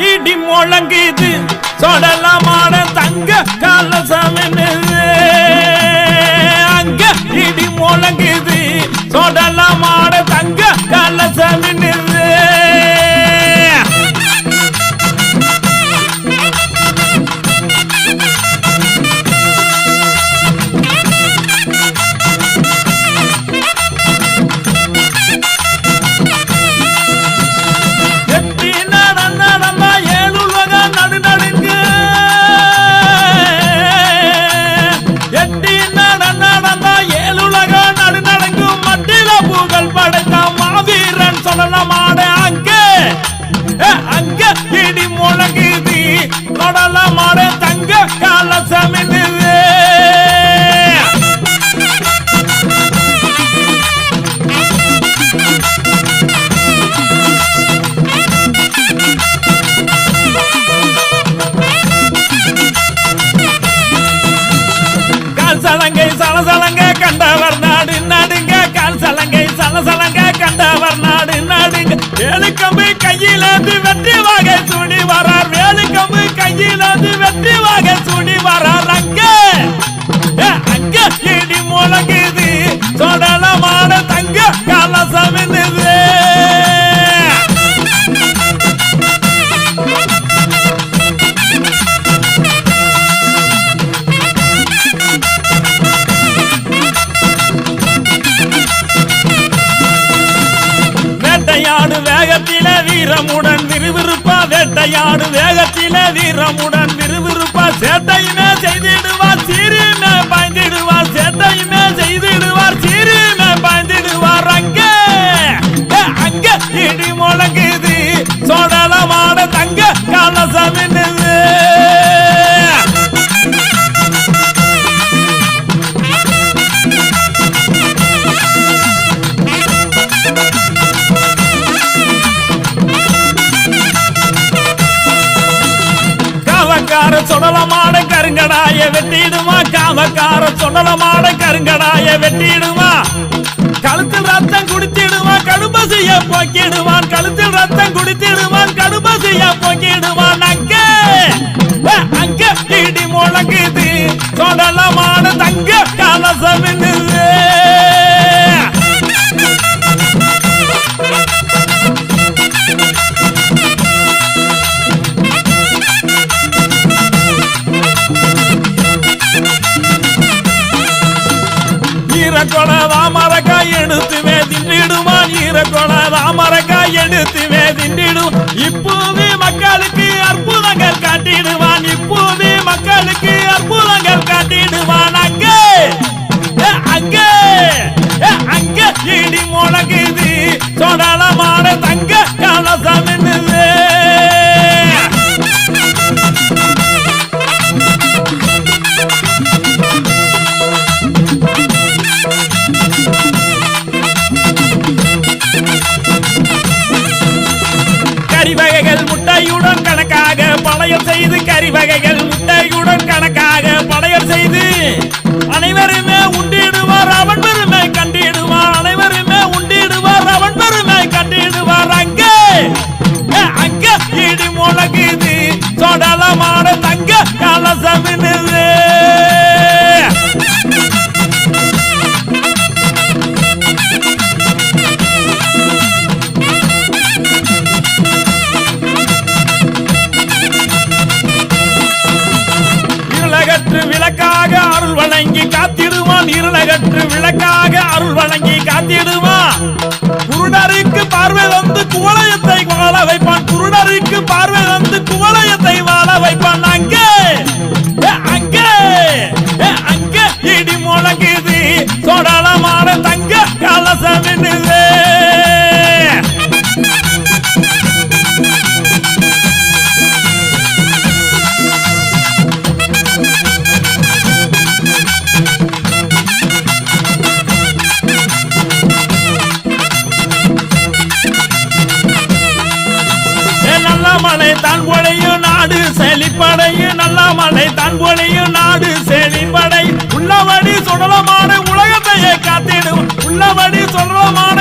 இடி முழங்குது சொடலமான தங்க கலசமின்னு அங்க இடி முழங்குது சொடலமான தங்க கலசமின்னு சொடலமாட அங்க இடி முழங்குது சொடலமாட தங்க கலசமின்னு கால் சலங்கை சலசலங்க கண்டவர் நாடு நடுங்க கால் சலங்கை சலசலங்க கண்டவர் நாடு நடுங்க வேலுக்கம்பு கையிலேந்து வெற்றி வாகை சூடி வரார் வேலுக்கம்பு கையிலேந்து வெற்றி வாகை சூடி வரார் அங்க இடி முழங்குது சொடலமான தங்க கலசமின்னு வேட்டையாடு வேகத்தில வீரமுடன் விறுவிறுப்பா வேட்டையாடு வேகத்தில வீரமுடன் விறுவிறுப்பா சேட்டையுமே செய்திடுவார் சீரியுமே பாய்ந்திடுவார் சேட்டையுமே செய்திடுவார் சீரியுமே பாய்ந்திடுவார் அங்க இடி முழங்குது சொடலமான தங்க கலசமின்னு சொடலமாட கருங்கடாய வெட்டிடுமா காவக்கார சொடலமாட கருங்கடாய வெட்டிடுமா கழுத்தில் ரத்தம் குடித்திடுவான் கடுபசிய போக்கிடுவான் கழுத்தில் ரத்தம் குடித்திடுவான் கடுபசிய போக்கிடுவான் அங்க இடி முழங்குது சொடலமாட தங்க கலசமின்னு ஈரக்கொட ராமரக்காய் எடுத்து தின்றிடுவான் ஈரக்கொட ராமரக்காய் எடுத்து தின்றிடும் இப்போவே மக்களுக்கு அற்புதங்கள் காட்டிடுவான் இப்போவே மக்களுக்கு அற்புதங்கள் காட்டிடுவான் அங்க இடி முழங்குது சொடலமான தங்க கலசமின்னு கறிவகைகள் முட்டையுடன் கணக்காக படையல் செய்து கறிவகைகள் முட்டையுடன் கணக்காக படையல் செய்து அனைவருமே உண்டிடுவார் அவன் பெருமை கண்டிடுவார் அனைவருமே உண்டிடுவார் அவன் பெருமை கண்டிடுவார் அங்க இடி முழங்குது சொடலமான தங்க கலசமின்னு விளக்காக அருள் வழங்கி காத்திடுவான் இருளகற்று விளக்காக அருள் வழங்கி காத்திடுவான் குருடருக்கு பார்வை வந்து குவளையத்தை வாழ வைப்பான் குருடருக்கு பார்வை வந்து குவளையத்தை வாழ வைப்பான் அங்க இடி முழங்குது சொடலமான தங்க கலசமின்னு மலை தான் பொழியும் நாடு செழிப்படையும் நல்ல மலை தான் பொழியும் நாடு செழிப்படை உள்ளபடி சொடலமான உலகத்தையே காத்திடும் உள்ளபடி சொடலமான